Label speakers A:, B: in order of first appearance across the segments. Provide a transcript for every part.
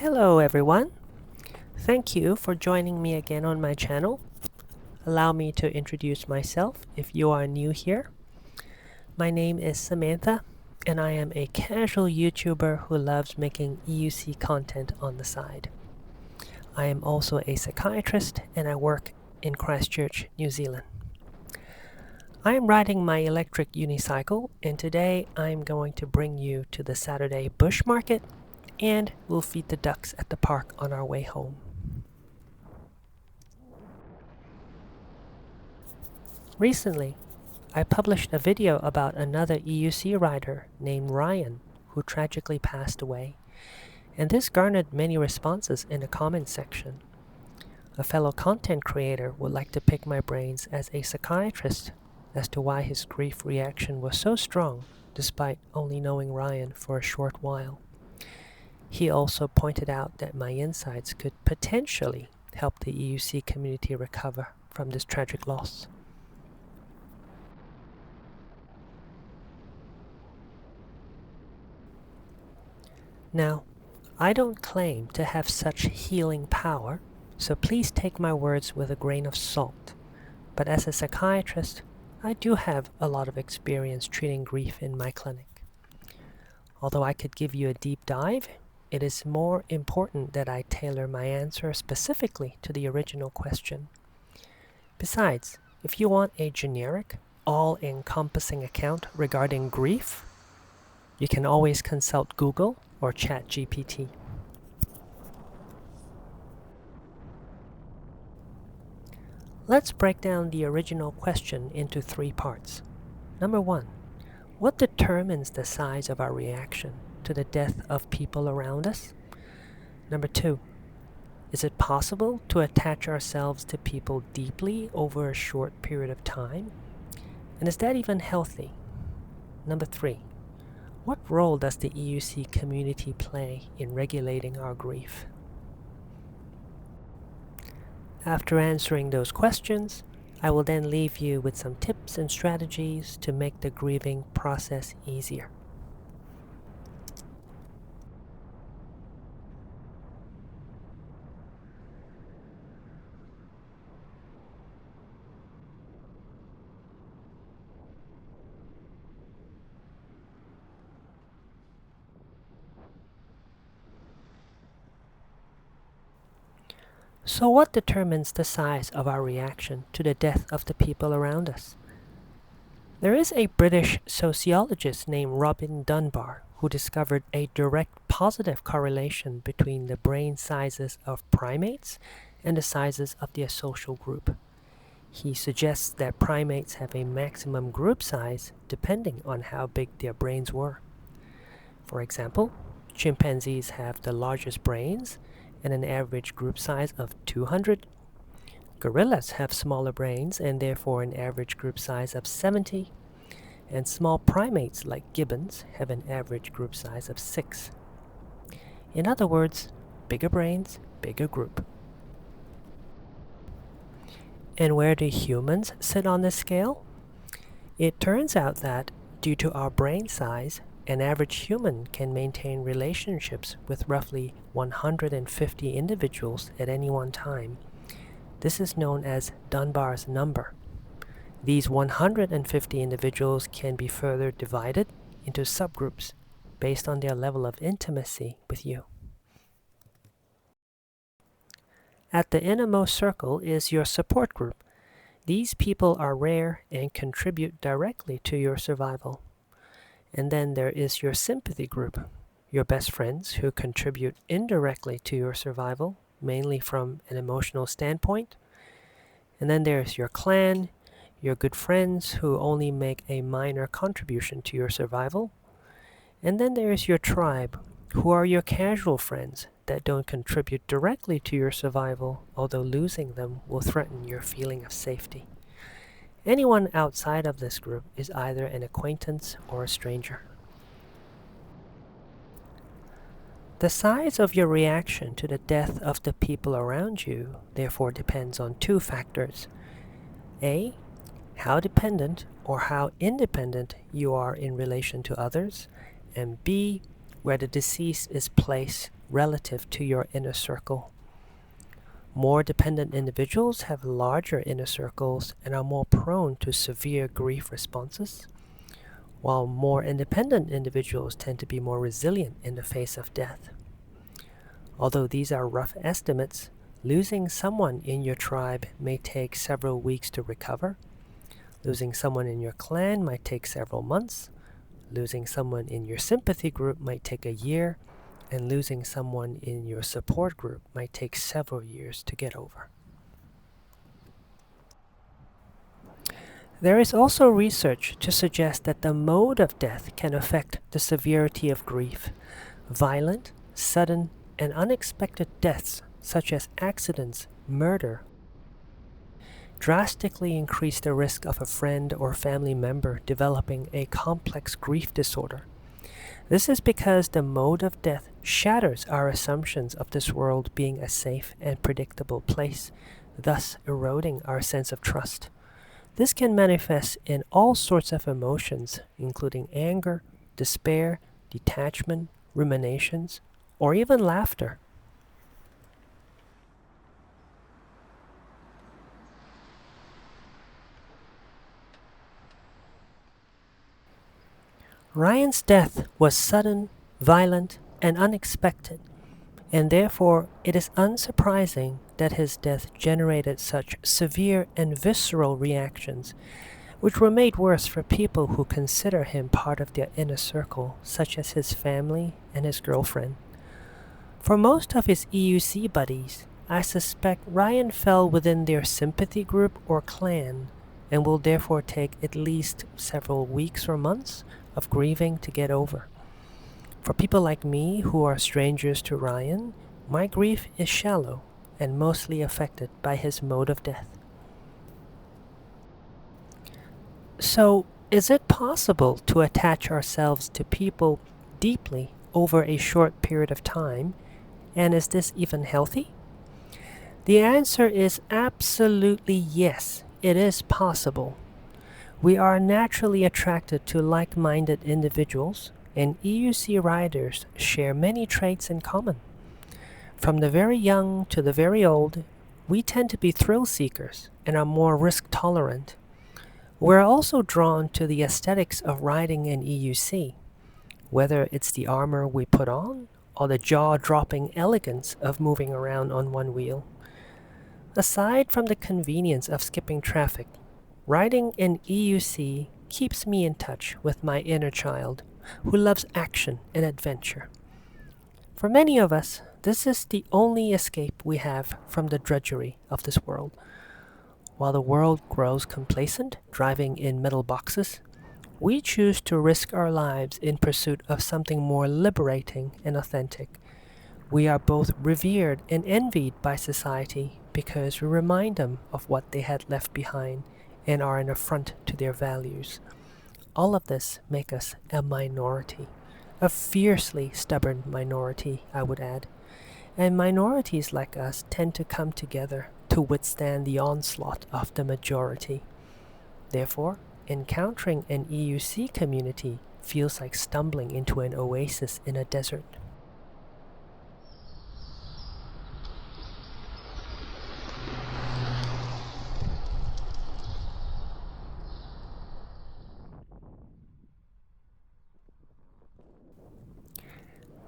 A: Hello everyone. Thank you for joining me again on my channel. Allow me to introduce myself if you are new here. My name is Samantha and I am a casual YouTuber who loves making EUC content on the side. I am also a psychiatrist and I work in Christchurch, New Zealand. I am riding my electric unicycle and today I'm going to bring you to the Saturday bush market and we'll feed the ducks at the park on our way home. Recently, I published a video about another EUC rider named Ryan who tragically passed away, and this garnered many responses in the comments section. A fellow content creator would like to pick my brains as a psychiatrist as to why his grief reaction was so strong despite only knowing Ryan for a short while. He also pointed out that my insights could potentially help the EUC community recover from this tragic loss. Now, I don't claim to have such healing power, so please take my words with a grain of salt. But as a psychiatrist, I do have a lot of experience treating grief in my clinic. Although I could give you a deep dive, it is more important that I tailor my answer specifically to the original question. Besides, if you want a generic, all-encompassing account regarding grief, you can always consult Google or ChatGPT. Let's break down the original question into 3 parts. Number 1, what determines the size of our reaction to the death of people around us? Number 2, is it possible to attach ourselves to people deeply over a short period of time? And is that even healthy? Number 3, what role does the EUC community play in regulating our grief? After answering those questions, I will then leave you with some tips and strategies to make the grieving process easier. So what determines the size of our reaction to the death of the people around us? There is a British sociologist named Robin Dunbar who discovered a direct positive correlation between the brain sizes of primates and the sizes of their social group. He suggests that primates have a maximum group size depending on how big their brains were. For example, chimpanzees have the largest brains and an average group size of 200. Gorillas have smaller brains and therefore an average group size of 70. And small primates like gibbons have an average group size of 6. In other words, bigger brains, bigger group. And where do humans sit on this scale? It turns out that, due to our brain size, an average human can maintain relationships with roughly 150 individuals at any one time. This is known as Dunbar's number. These 150 individuals can be further divided into subgroups based on their level of intimacy with you. At the innermost circle is your support group. These people are rare and contribute directly to your survival. And then there is your sympathy group, your best friends who contribute indirectly to your survival, mainly from an emotional standpoint. And then there's your clan, your good friends who only make a minor contribution to your survival. And then there's your tribe, who are your casual friends that don't contribute directly to your survival, although losing them will threaten your feeling of safety. Anyone outside of this group is either an acquaintance or a stranger. The size of your reaction to the death of the people around you, therefore, depends on 2 factors. A, how dependent or how independent you are in relation to others, and B, where the deceased is placed relative to your inner circle. More dependent individuals have larger inner circles and are more prone to severe grief responses, while more independent individuals tend to be more resilient in the face of death. Although these are rough estimates, losing someone in your tribe may take several weeks to recover. Losing someone in your clan might take several months. Losing someone in your sympathy group might take a year, and losing someone in your support group might take several years to get over. There is also research to suggest that the mode of death can affect the severity of grief. Violent, sudden, and unexpected deaths, such as accidents, murder, drastically increase the risk of a friend or family member developing a complex grief disorder. This is because the mode of death shatters our assumptions of this world being a safe and predictable place, thus eroding our sense of trust. This can manifest in all sorts of emotions, including anger, despair, detachment, ruminations, or even laughter. Ryan's death was sudden, violent, and unexpected, and therefore it is unsurprising that his death generated such severe and visceral reactions, which were made worse for people who consider him part of their inner circle, such as his family and his girlfriend. For most of his EUC buddies, I suspect Ryan fell within their sympathy group or clan, and will therefore take at least several weeks or months of grieving to get over. For people like me who are strangers to Ryan, my grief is shallow and mostly affected by his mode of death. So, is it possible to attach ourselves to people deeply over a short period of time, and is this even healthy? The answer is absolutely yes, it is possible. We are naturally attracted to like-minded individuals, and EUC riders share many traits in common. From the very young to the very old, we tend to be thrill seekers and are more risk tolerant. We're also drawn to the aesthetics of riding in EUC, whether it's the armor we put on or the jaw-dropping elegance of moving around on one wheel. Aside from the convenience of skipping traffic, riding in EUC keeps me in touch with my inner child, who loves action and adventure. For many of us, this is the only escape we have from the drudgery of this world. While the world grows complacent, driving in metal boxes, we choose to risk our lives in pursuit of something more liberating and authentic. We are both revered and envied by society because we remind them of what they had left behind and are an affront to their values. All of this make us a minority, a fiercely stubborn minority, I would add. And minorities like us tend to come together to withstand the onslaught of the majority. Therefore, encountering an EUC community feels like stumbling into an oasis in a desert.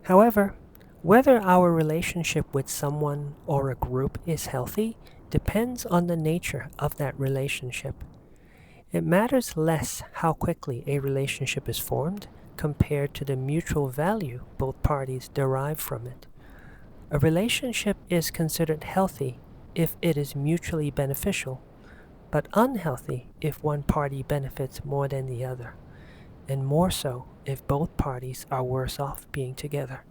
A: However, whether our relationship with someone or a group is healthy depends on the nature of that relationship. It matters less how quickly a relationship is formed compared to the mutual value both parties derive from it. A relationship is considered healthy if it is mutually beneficial, but unhealthy if one party benefits more than the other, and more so if both parties are worse off being together.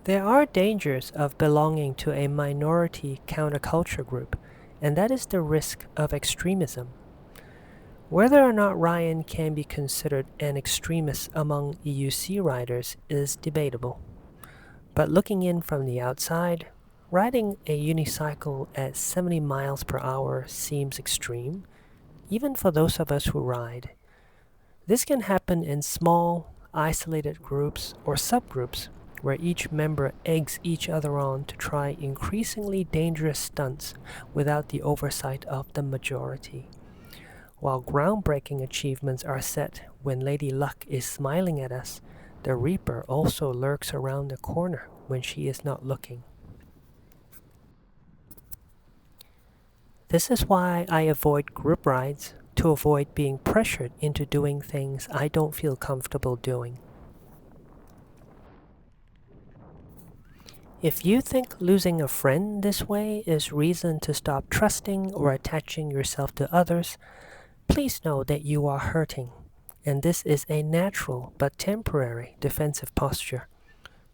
A: There are dangers of belonging to a minority counterculture group, and that is the risk of extremism. Whether or not Ryan can be considered an extremist among EUC riders is debatable. But looking in from the outside, riding a unicycle at 70 miles per hour seems extreme, even for those of us who ride. This can happen in small, isolated groups or subgroups where each member eggs each other on to try increasingly dangerous stunts without the oversight of the majority. While groundbreaking achievements are set when Lady Luck is smiling at us, the Reaper also lurks around the corner when she is not looking. This is why I avoid group rides, to avoid being pressured into doing things I don't feel comfortable doing. If you think losing a friend this way is reason to stop trusting or attaching yourself to others, please know that you are hurting, and this is a natural but temporary defensive posture.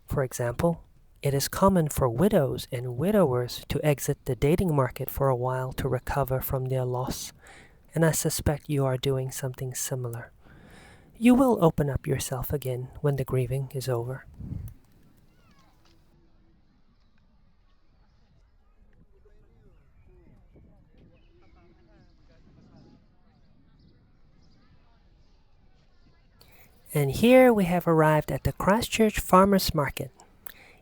A: For example, it is common for widows and widowers to exit the dating market for a while to recover from their loss, and I suspect you are doing something similar. You will open up yourself again when the grieving is over. And here we have arrived at the Christchurch Farmers Market.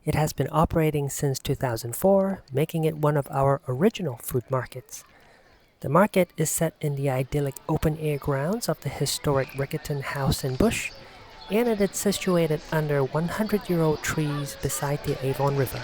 A: It has been operating since 2004, making it one of our original food markets. The market is set in the idyllic open-air grounds of the historic Riccarton House and Bush, and it is situated under 100-year-old trees beside the Avon River.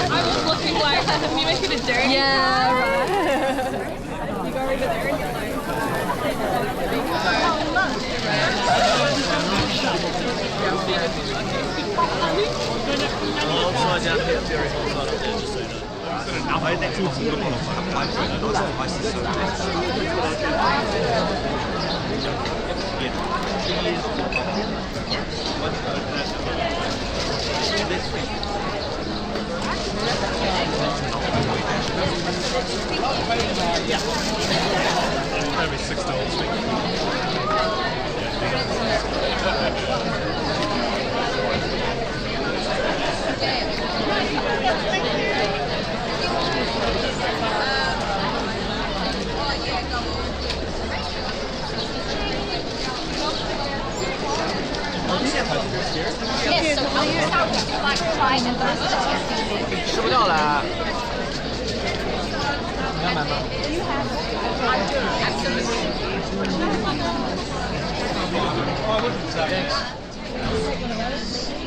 B: I was looking like, you making it dirty? Yeah, right. You go over there and you're like,
C: Maybe $6.
D: Yes, so I'll start with like trying and those.
E: 吃不到了。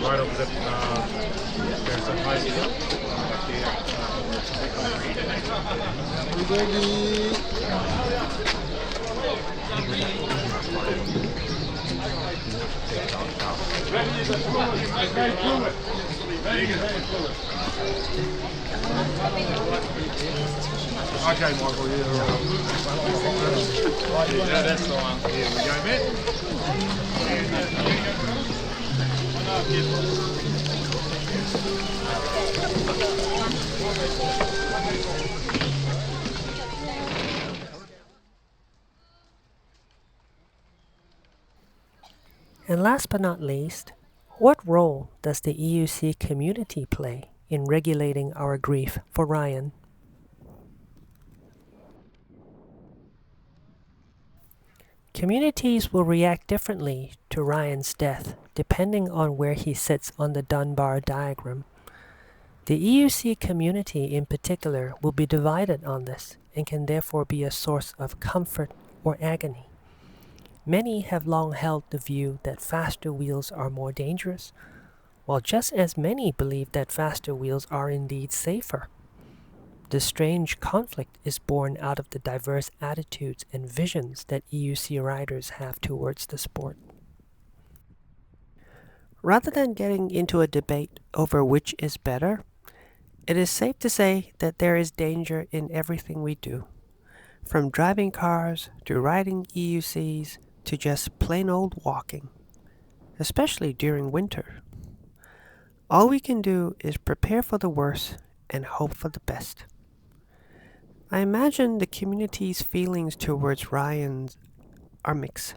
C: Right opposite, there's a high school. Okay, Michael, yeah. Yeah, that's the one. Here we go, mate.
A: And last but not least, what role does the EUC community play in regulating our grief for Ryan? Communities will react differently to Ryan's death depending on where he sits on the Dunbar diagram. The EUC community in particular will be divided on this and can therefore be a source of comfort or agony. Many have long held the view that faster wheels are more dangerous, while just as many believe that faster wheels are indeed safer. This strange conflict is born out of the diverse attitudes and visions that EUC riders have towards the sport. Rather than getting into a debate over which is better, It is safe to say that there is danger in everything we do, from driving cars to riding EUCs to just plain old walking, especially during winter. All we can do is prepare for the worst and hope for the best. I imagine the community's feelings towards Ryan are mixed,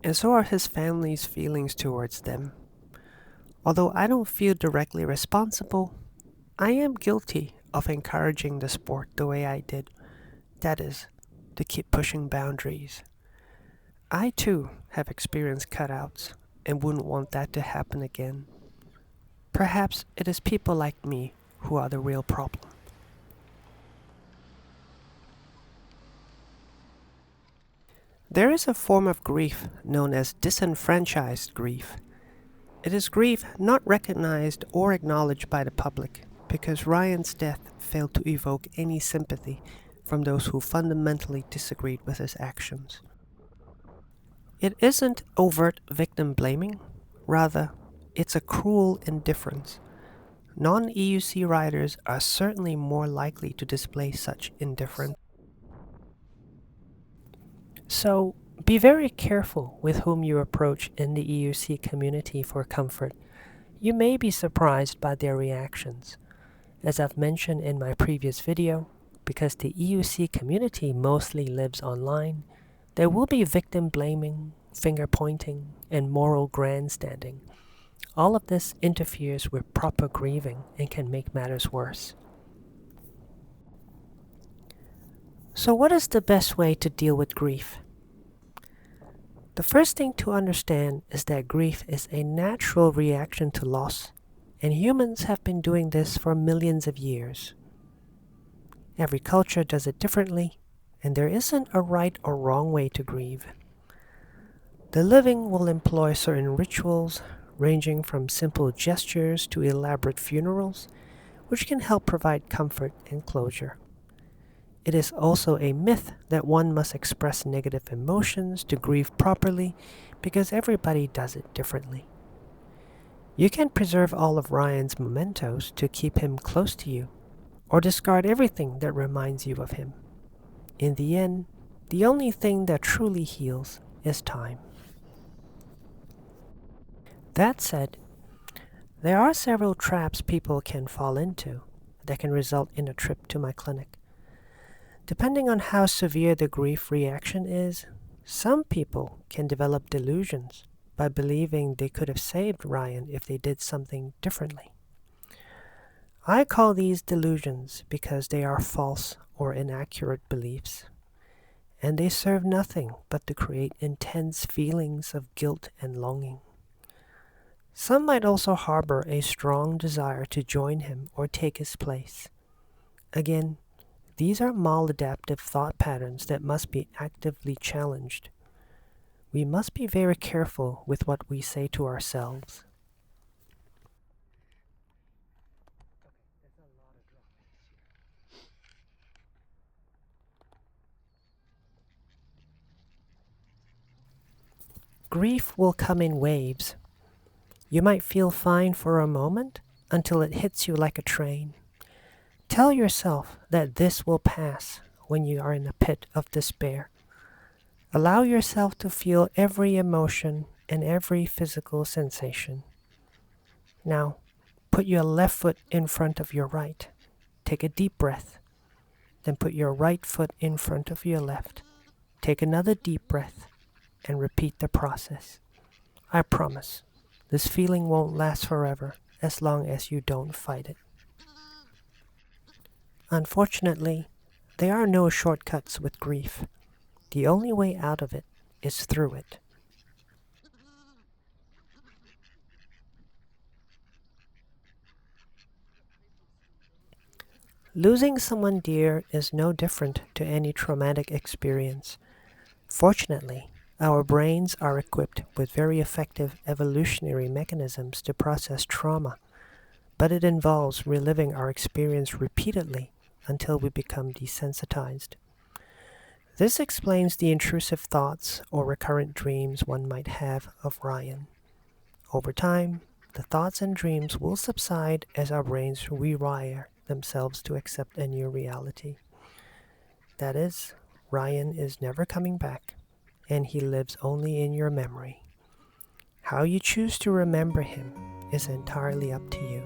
A: and so are his family's feelings towards them. Although I don't feel directly responsible, I am guilty of encouraging the sport the way I did. That is, to keep pushing boundaries. I too have experienced cutouts and wouldn't want that to happen again. Perhaps it is people like me who are the real problem. There is a form of grief known as disenfranchised grief. It is grief not recognized or acknowledged by the public because Ryan's death failed to evoke any sympathy from those who fundamentally disagreed with his actions. It isn't overt victim blaming, rather, it's a cruel indifference. Non-EUC riders are certainly more likely to display such indifference. So, be very careful with whom you approach in the EUC community for comfort. You may be surprised by their reactions. As I've mentioned in my previous video, because the EUC community mostly lives online, there will be victim blaming, finger pointing, and moral grandstanding. All of this interferes with proper grieving and can make matters worse. So what is the best way to deal with grief? The first thing to understand is that grief is a natural reaction to loss, and humans have been doing this for millions of years. Every culture does it differently, and there isn't a right or wrong way to grieve. The living will employ certain rituals, ranging from simple gestures to elaborate funerals, which can help provide comfort and closure. It is also a myth that one must express negative emotions to grieve properly because everybody does it differently. You can preserve all of Ryan's mementos to keep him close to you, or discard everything that reminds you of him. In the end, the only thing that truly heals is time. That said, there are several traps people can fall into that can result in a trip to my clinic. Depending on how severe the grief reaction is, some people can develop delusions by believing they could have saved Ryan if they did something differently. I call these delusions because they are false or inaccurate beliefs, and they serve nothing but to create intense feelings of guilt and longing. Some might also harbor a strong desire to join him or take his place. Again, these are maladaptive thought patterns that must be actively challenged. We must be very careful with what we say to ourselves. Grief will come in waves. You might feel fine for a moment until it hits you like a train. Tell yourself that this will pass when you are in a pit of despair. Allow yourself to feel every emotion and every physical sensation. Now, put your left foot in front of your right. Take a deep breath. Then put your right foot in front of your left. Take another deep breath and repeat the process. I promise, this feeling won't last forever as long as you don't fight it. Unfortunately, there are no shortcuts with grief. The only way out of it is through it. Losing someone dear is no different to any traumatic experience. Fortunately, our brains are equipped with very effective evolutionary mechanisms to process trauma, but it involves reliving our experience repeatedly until we become desensitized. This explains the intrusive thoughts or recurrent dreams one might have of Ryan. Over time, The thoughts and dreams will subside as our brains rewire themselves to accept a new reality. That is, Ryan is never coming back, and he lives only in your memory. How you choose to remember him is entirely up to you.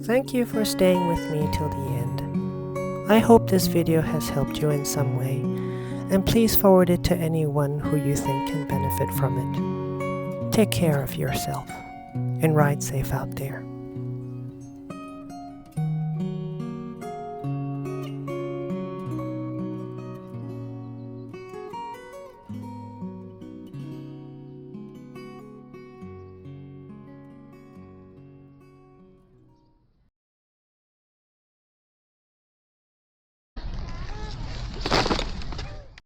A: Thank you for staying with me till the end. I hope this video has helped you in some way, and please forward it to anyone who you think can benefit from it. Take care of yourself, and ride safe out there.